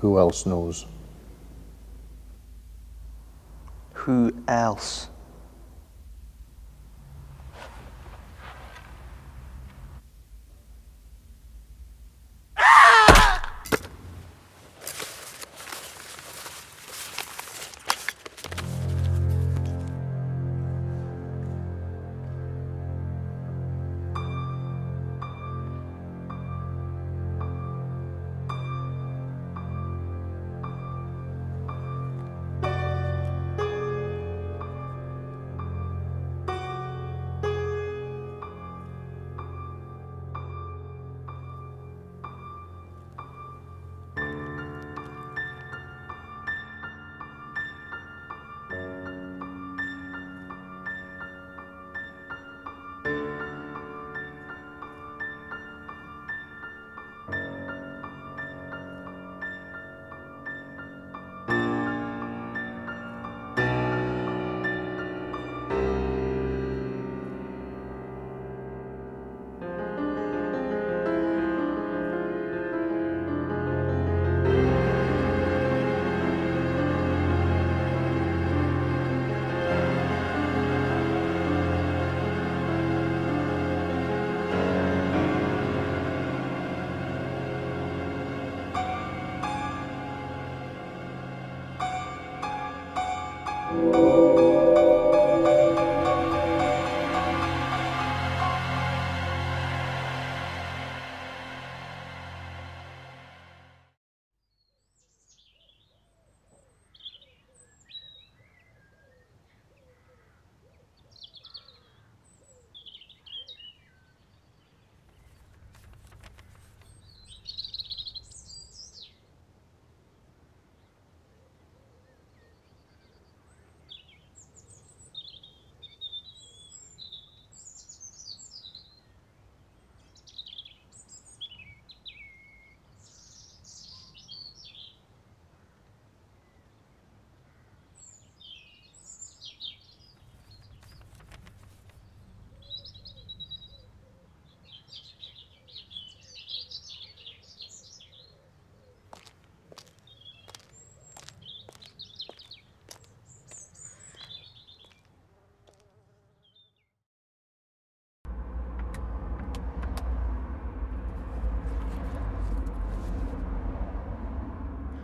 Who else knows? Who else?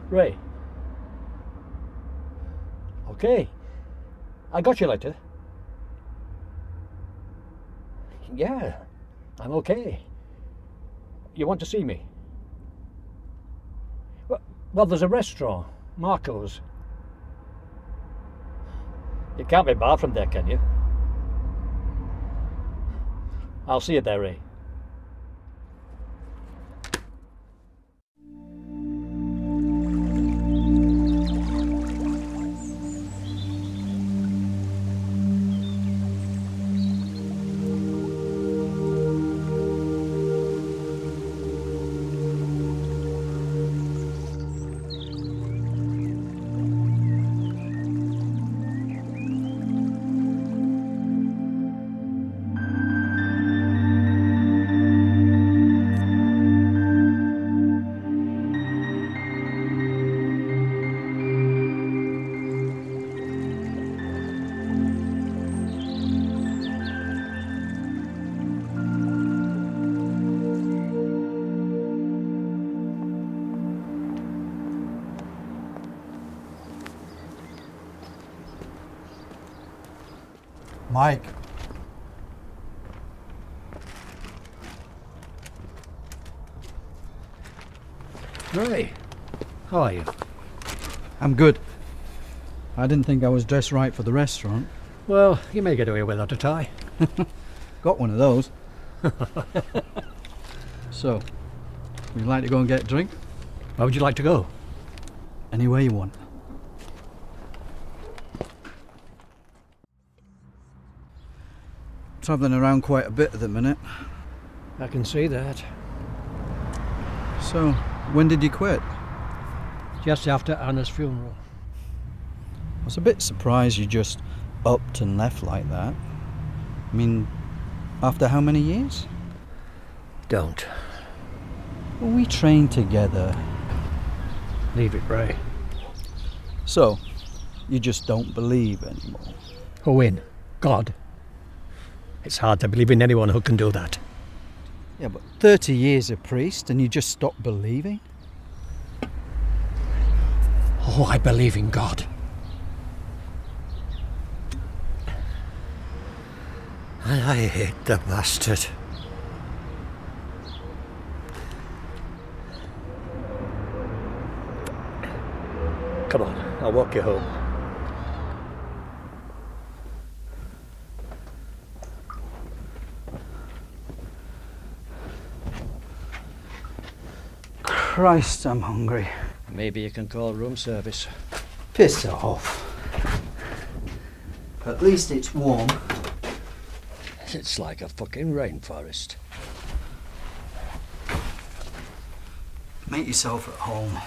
Ray. Okay. I got your letter. Yeah, I'm okay. You want to see me? Well, there's a restaurant, Marco's. You can't be barred from there, can you? I'll see you there, Ray. Mike. Ray, how are you? I'm good. I didn't think I was dressed right for the restaurant. Well, you may get away without a tie. Got one of those. So, would you like to go and get a drink? Where would you like to go? Anywhere you want. Travelling around quite a bit at the minute. I can see that. So, when did you quit? Just after Anna's funeral. I was a bit surprised you just upped and left like that. I mean, after how many years? Don't. Well, we trained together. Leave it, Ray. So, you just don't believe anymore? Who in? God. It's hard to believe in anyone who can do that. Yeah, but 30 years a priest and you just stopped believing? Oh, I believe in God. And I hate the bastard. Come on, I'll walk you home. Christ, I'm hungry. Maybe you can call room service. Piss off. At least it's warm. It's like a fucking rainforest. Make yourself at home.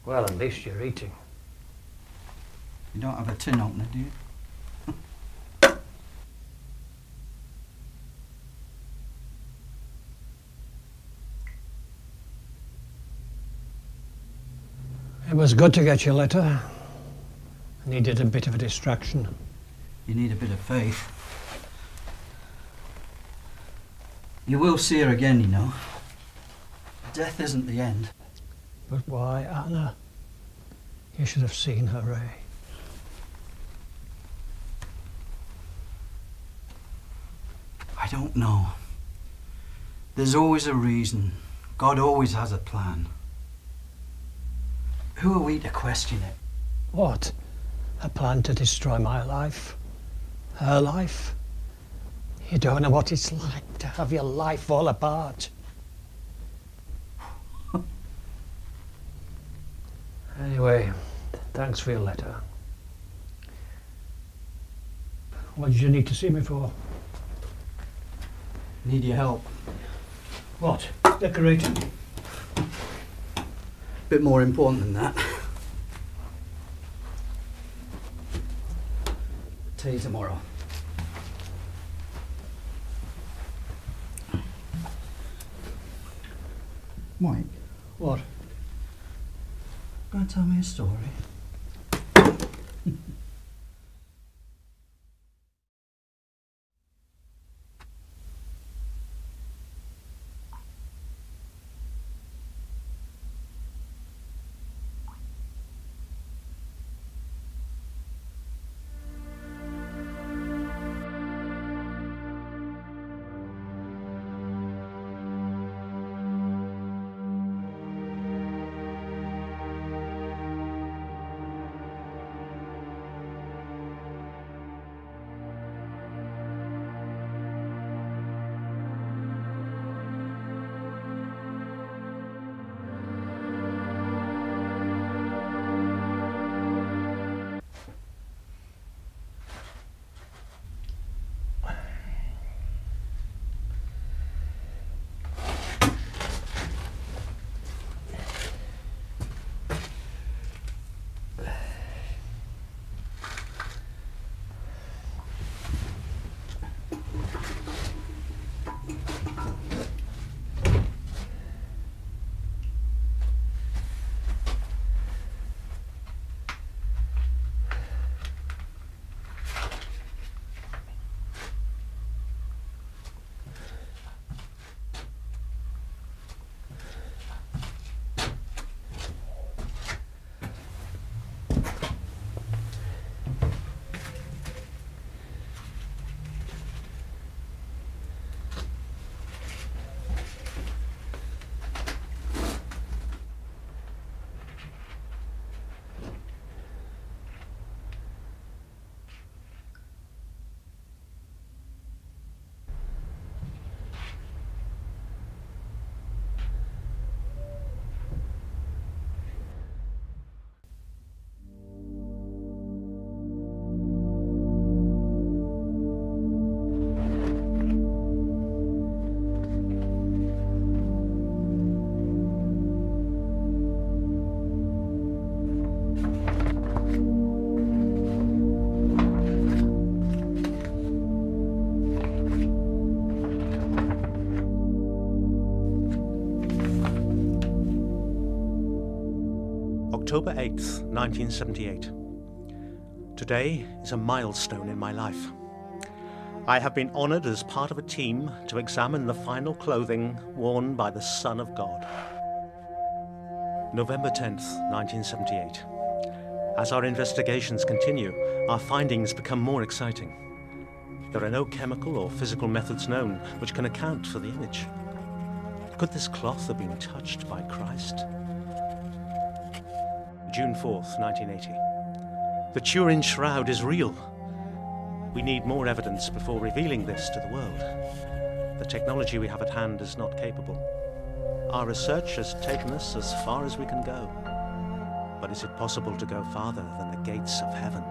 Well, at least you're eating. You don't have a tin opener, do you? It was good to get your letter. I needed a bit of a distraction. You need a bit of faith. You will see her again, you know. Death isn't the end. But why, Anna? You should have seen her, Ray. I don't know. There's always a reason. God always has a plan. Who are we to question it? What? A plan to destroy my life? Her life? You don't know what it's like to have your life fall apart. Anyway, thanks for your letter. What did you need to see me for? Need your help. What? Decorating? Bit more important than that. Tell you tomorrow. Mike. What? Gonna tell me a story? October 8th, 1978. Today is a milestone in my life. I have been honoured as part of a team to examine the final clothing worn by the Son of God. November 10th, 1978. As our investigations continue, our findings become more exciting. There are no chemical or physical methods known which can account for the image. Could this cloth have been touched by Christ? June 4th, 1980. The Turin shroud is real. We need more evidence before revealing this to the world. The technology we have at hand is not capable. Our research has taken us as far as we can go. But is it possible to go farther than the gates of heaven?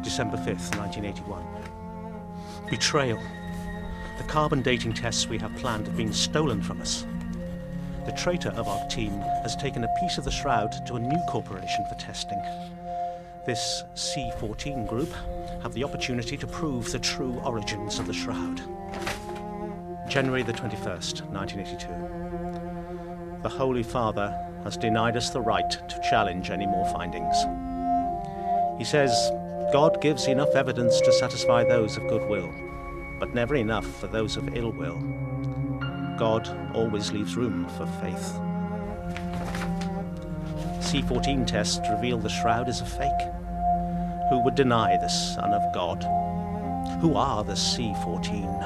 December 5th, 1981. Betrayal. The carbon dating tests we have planned have been stolen from us. The traitor of our team has taken a piece of the shroud to a new corporation for testing. This C14 group have the opportunity to prove the true origins of the shroud. January the 21st, 1982. The Holy Father has denied us the right to challenge any more findings. He says, God gives enough evidence to satisfy those of goodwill, but never enough for those of ill will. God always leaves room for faith. C14 tests reveal the shroud is a fake. Who would deny the Son of God? Who are the C14?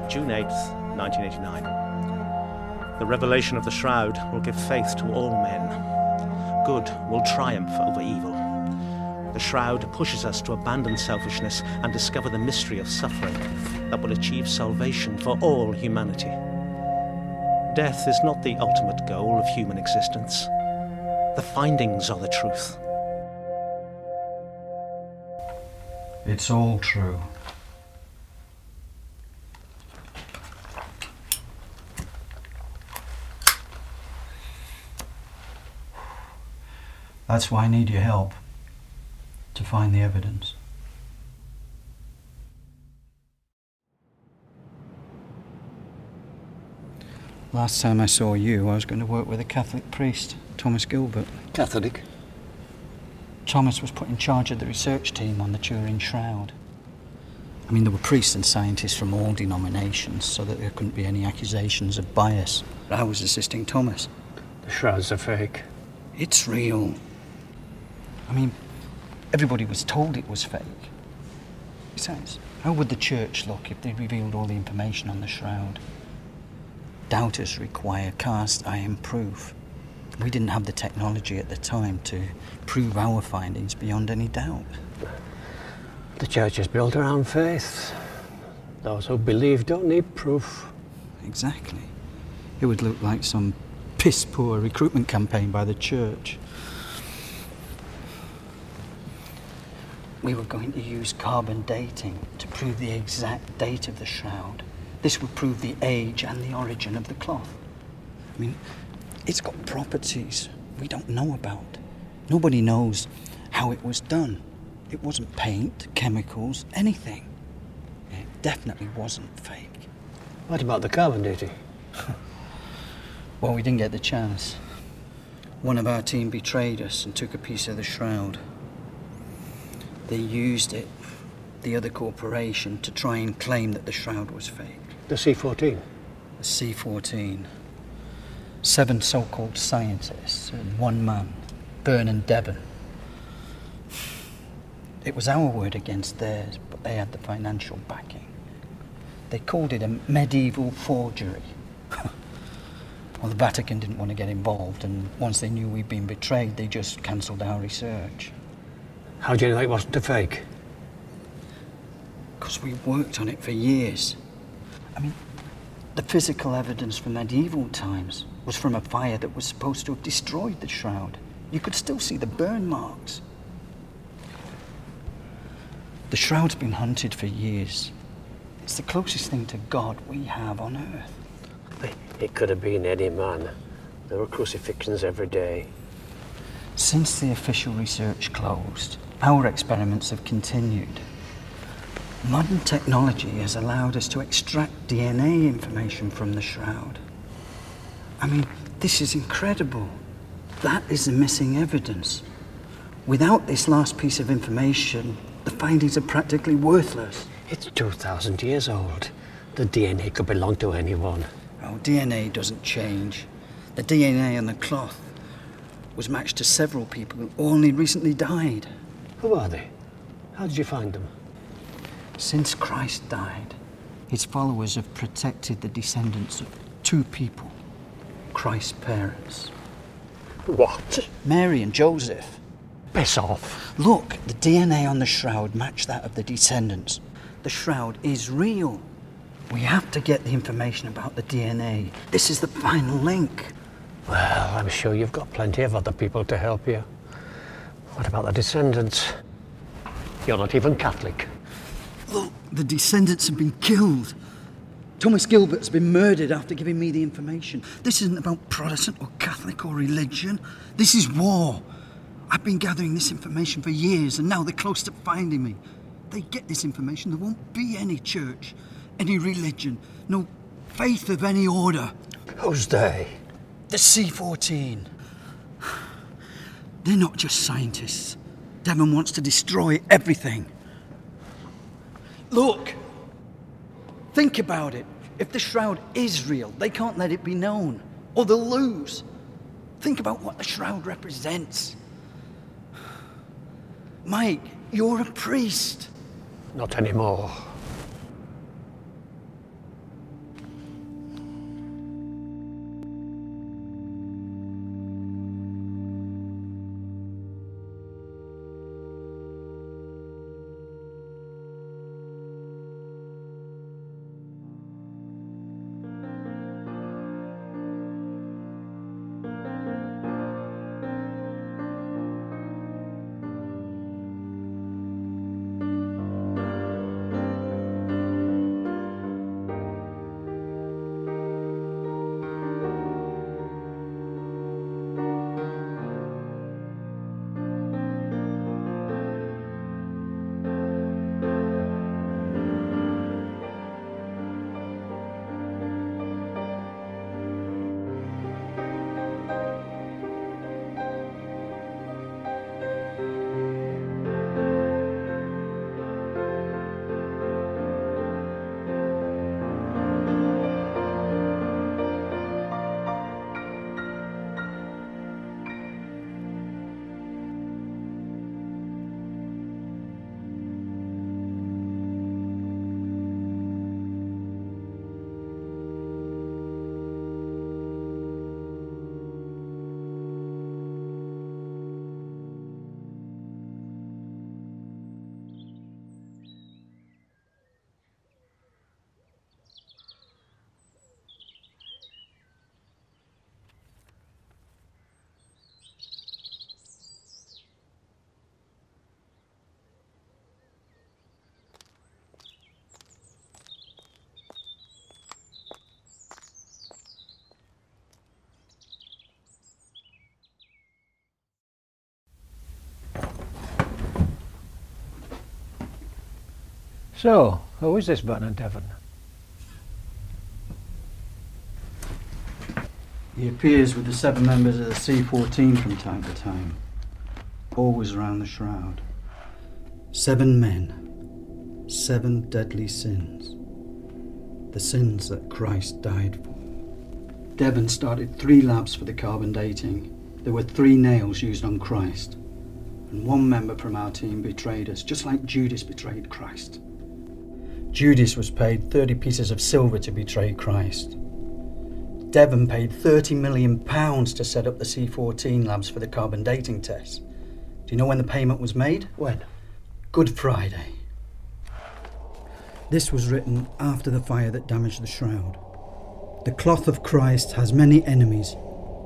June 8th, 1989. The revelation of the shroud will give faith to all men. Good will triumph over evil. The shroud pushes us to abandon selfishness and discover the mystery of suffering that will achieve salvation for all humanity. Death is not the ultimate goal of human existence. The findings are the truth. It's all true. That's why I need your help. To find the evidence. Last time I saw you, I was going to work with a Catholic priest, Thomas Gilbert. Catholic? Thomas was put in charge of the research team on the Turin shroud. I mean, there were priests and scientists from all denominations, so that there couldn't be any accusations of bias. I was assisting Thomas. The shroud's a fake. It's real. I mean, everybody was told it was fake. Besides, how would the church look if they revealed all the information on the shroud? Doubters require cast iron proof. We didn't have the technology at the time to prove our findings beyond any doubt. The church is built around faith. Those who believe don't need proof. Exactly. It would look like some piss-poor recruitment campaign by the church. We were going to use carbon dating to prove the exact date of the shroud. This would prove the age and the origin of the cloth. I mean, it's got properties we don't know about. Nobody knows how it was done. It wasn't paint, chemicals, anything. It definitely wasn't fake. What about the carbon dating? Well, we didn't get the chance. One of our team betrayed us and took a piece of the shroud. They used it, the other corporation, to try and claim that the shroud was fake. The C14? The C14. 7 so-called scientists and 1 man, Vernon Devan. It was our word against theirs, but they had the financial backing. They called it a medieval forgery. Well, the Vatican didn't want to get involved, and once they knew we'd been betrayed, they just cancelled our research. How do you know it wasn't a fake? Because we worked on it for years. I mean, the physical evidence from medieval times was from a fire that was supposed to have destroyed the shroud. You could still see the burn marks. The shroud's been hunted for years. It's the closest thing to God we have on earth. It could have been any man. There were crucifixions every day. Since the official research closed, our experiments have continued. Modern technology has allowed us to extract DNA information from the shroud. I mean, this is incredible. That is the missing evidence. Without this last piece of information, the findings are practically worthless. It's 2,000 years old. The DNA could belong to anyone. Oh, DNA doesn't change. The DNA on the cloth was matched to several people who only recently died. Who are they? How did you find them? Since Christ died, his followers have protected the descendants of two people, Christ's parents. What? Mary and Joseph. Piss off. Look, the DNA on the shroud matched that of the descendants. The shroud is real. We have to get the information about the DNA. This is the final link. Well, I'm sure you've got plenty of other people to help you. What about the descendants? You're not even Catholic. Look, the descendants have been killed. Thomas Gilbert's been murdered after giving me the information. This isn't about Protestant or Catholic or religion. This is war. I've been gathering this information for years, and now they're close to finding me. They get this information, there won't be any church, any religion, no faith of any order. Who's they? The C-14. They're not just scientists. Devan wants to destroy everything. Look, think about it. If the shroud is real, they can't let it be known, or they'll lose. Think about what the shroud represents. Mike, you're a priest. Not anymore. So, who is this Vernon Devan? He appears with the 7 members of the C-14 from time to time, always around the shroud. 7 men, 7 deadly sins. The sins that Christ died for. Devan started 3 labs for the carbon dating. There were 3 nails used on Christ. And 1 member from our team betrayed us, just like Judas betrayed Christ. Judas was paid 30 pieces of silver to betray Christ. Devan paid £30 million to set up the C-14 labs for the carbon dating tests. Do you know when the payment was made? When? Good Friday. This was written after the fire that damaged the shroud. The cloth of Christ has many enemies.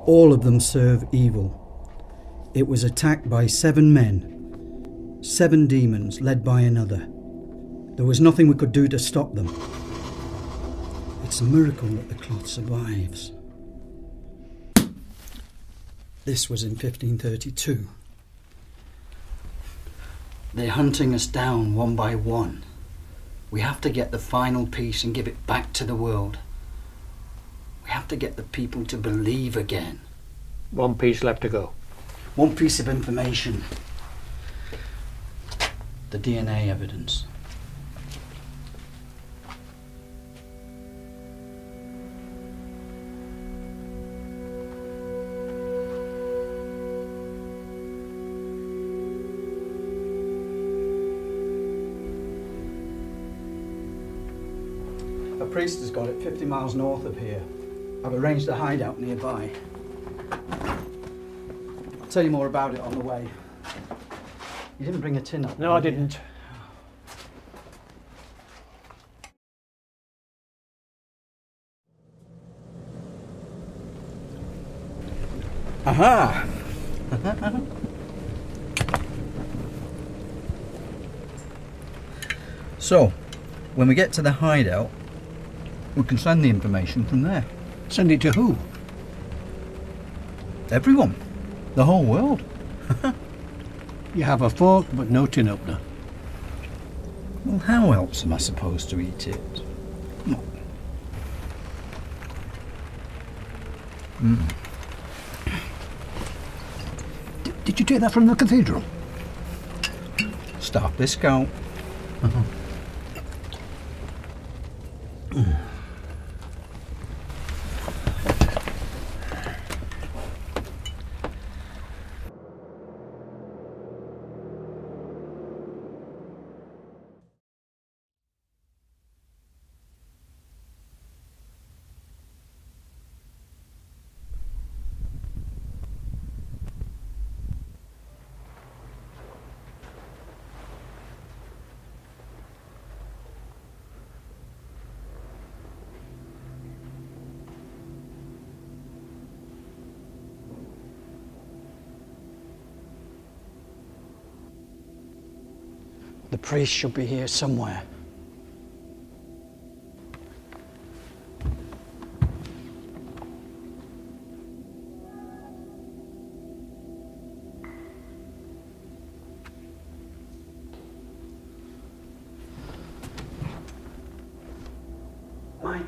All of them serve evil. It was attacked by 7 men, 7 demons led by another. There was nothing we could do to stop them. It's a miracle that the cloth survives. This was in 1532. They're hunting us down one by one. We have to get the final piece and give it back to the world. We have to get the people to believe again. One piece left to go. One piece of information. The DNA evidence. A priest has got it 50 miles north of here. I've arranged a hideout nearby. I'll tell you more about it on the way. You didn't bring a tin up? No, I didn't. Aha! So, when we get to the hideout, we can send the information from there. Send it to who? Everyone. The whole world. You have a fork, but no tin opener. Well, how else am I supposed to eat it? Come on. Did you take that from the cathedral? Staff discount. The priest should be here somewhere. Mike.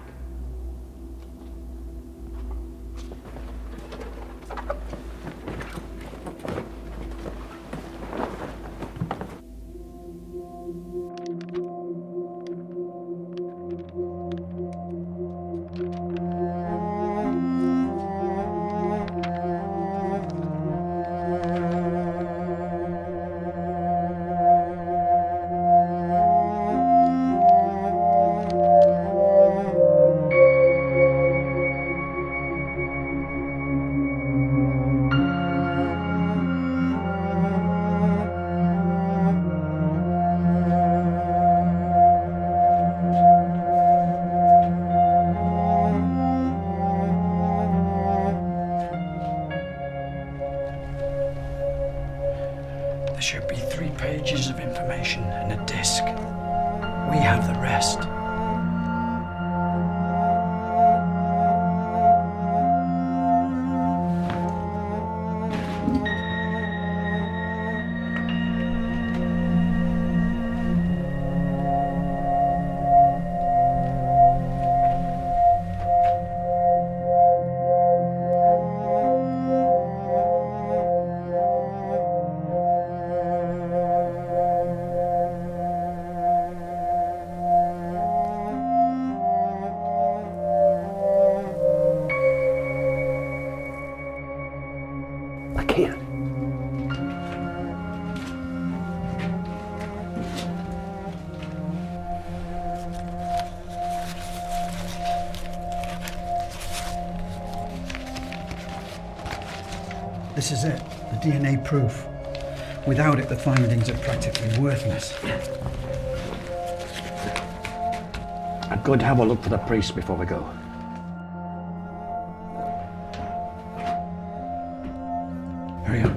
There should be 3 pages of information and a disc. We have the rest. I can't. This is it, the DNA proof. Without it, the findings are practically worthless. I'm going to have a look for the priest before we go. Hurry up.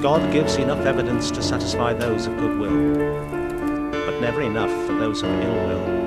God gives enough evidence to satisfy those of good will, but never enough for those of ill will.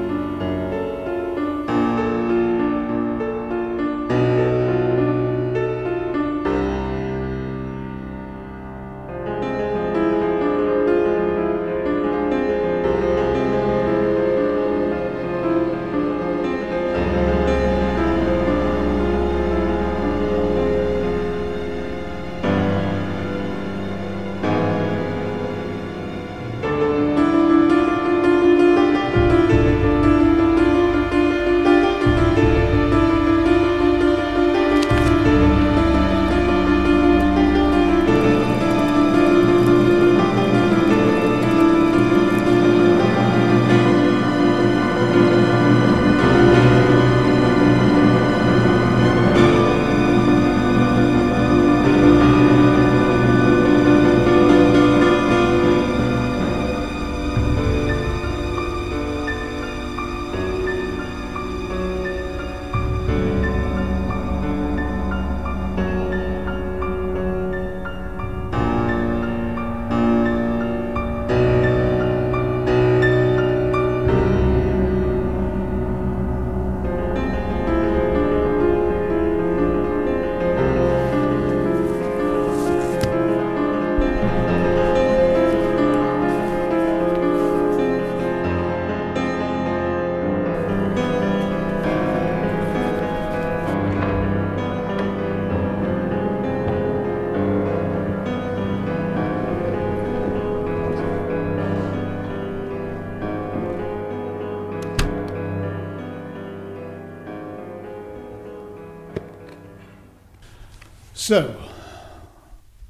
So,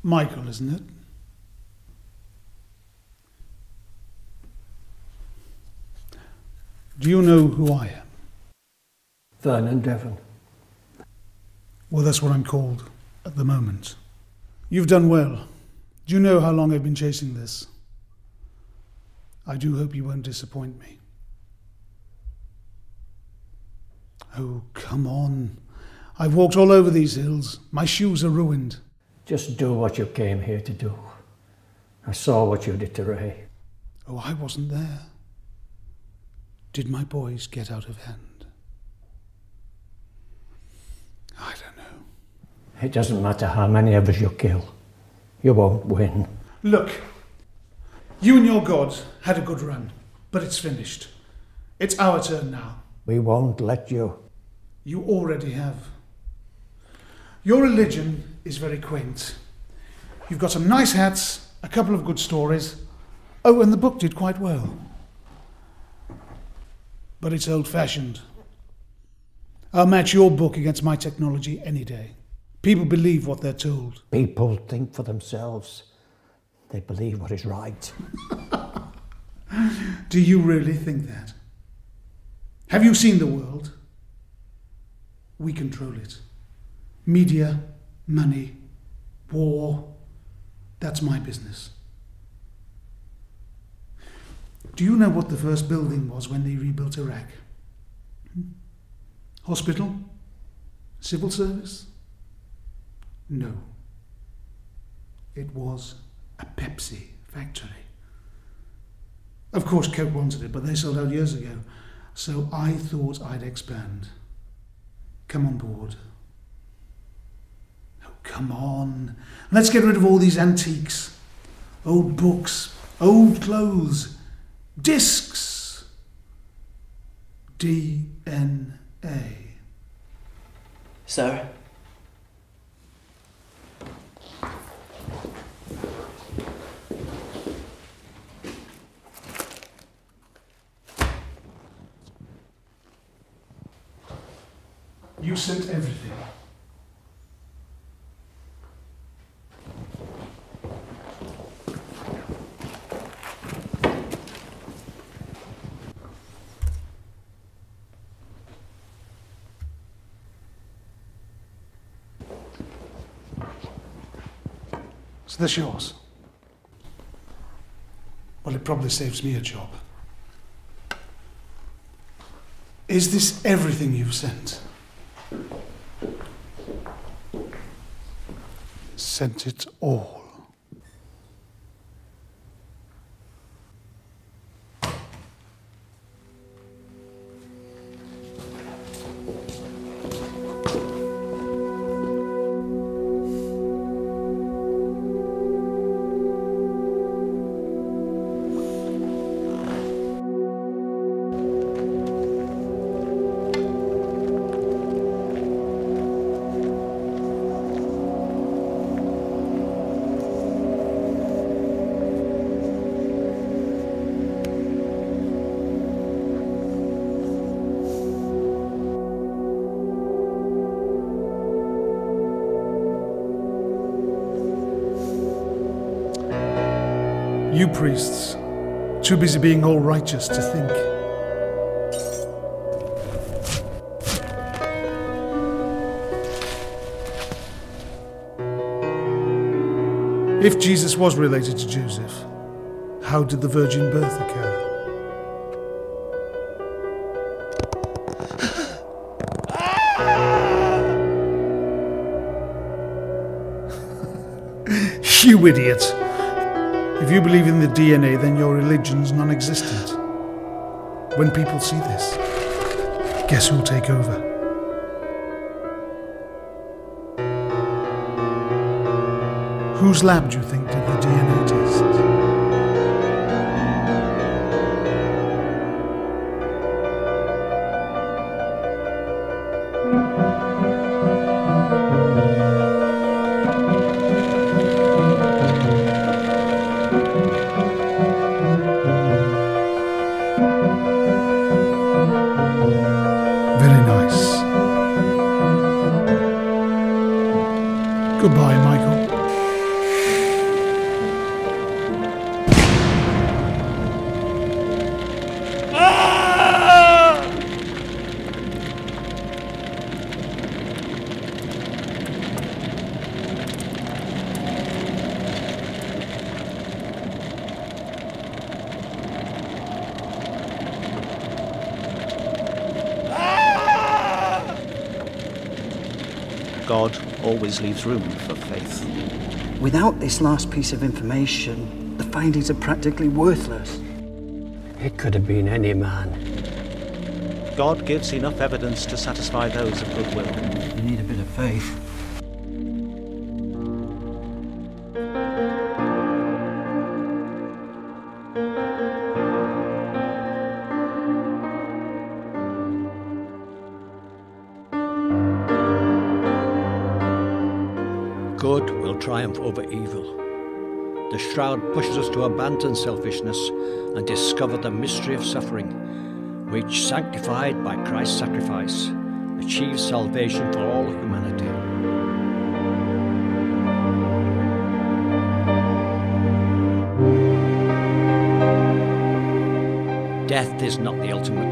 Michael, isn't it? Do you know who I am? Vernon Devan. Well, that's what I'm called at the moment. You've done well. Do you know how long I've been chasing this? I do hope you won't disappoint me. Oh, come on. I've walked all over these hills. My shoes are ruined. Just do what you came here to do. I saw what you did to Ray. Oh, I wasn't there. Did my boys get out of hand? I don't know. It doesn't matter how many of us you kill. You won't win. Look, you and your gods had a good run, but it's finished. It's our turn now. We won't let you. You already have. Your religion is very quaint. You've got some nice hats, a couple of good stories. Oh, and the book did quite well. But it's old-fashioned. I'll match your book against my technology any day. People believe what they're told. People think for themselves. They believe what is right. Do you really think that? Have you seen the world? We control it. Media, money, war, that's my business. Do you know what the first building was when they rebuilt Iraq? Hospital? Civil service? No. It was a Pepsi factory. Of course, Coke wanted it, but they sold out years ago. So I thought I'd expand. Come on board. Oh, come on. Let's get rid of all these antiques. Old books, old clothes, discs. DNA. Sir? You sent everything. Is this yours? Well, it probably saves me a job. Is this everything you've sent? Sent it all. You priests, too busy being all righteous to think. If Jesus was related to Joseph, how did the virgin birth occur? You idiot! If you believe in the DNA, then your religion's non-existent. When people see this, guess who'll take over? Whose lab do you think did the DNA test? Very nice. Goodbye, Michael. God always leaves room for faith. Without this last piece of information, the findings are practically worthless. It could have been any man. God gives enough evidence to satisfy those of goodwill. You need a bit of faith. Good will triumph over evil. The shroud pushes us to abandon selfishness and discover the mystery of suffering, which, sanctified by Christ's sacrifice, achieves salvation for all humanity. Death is not the ultimate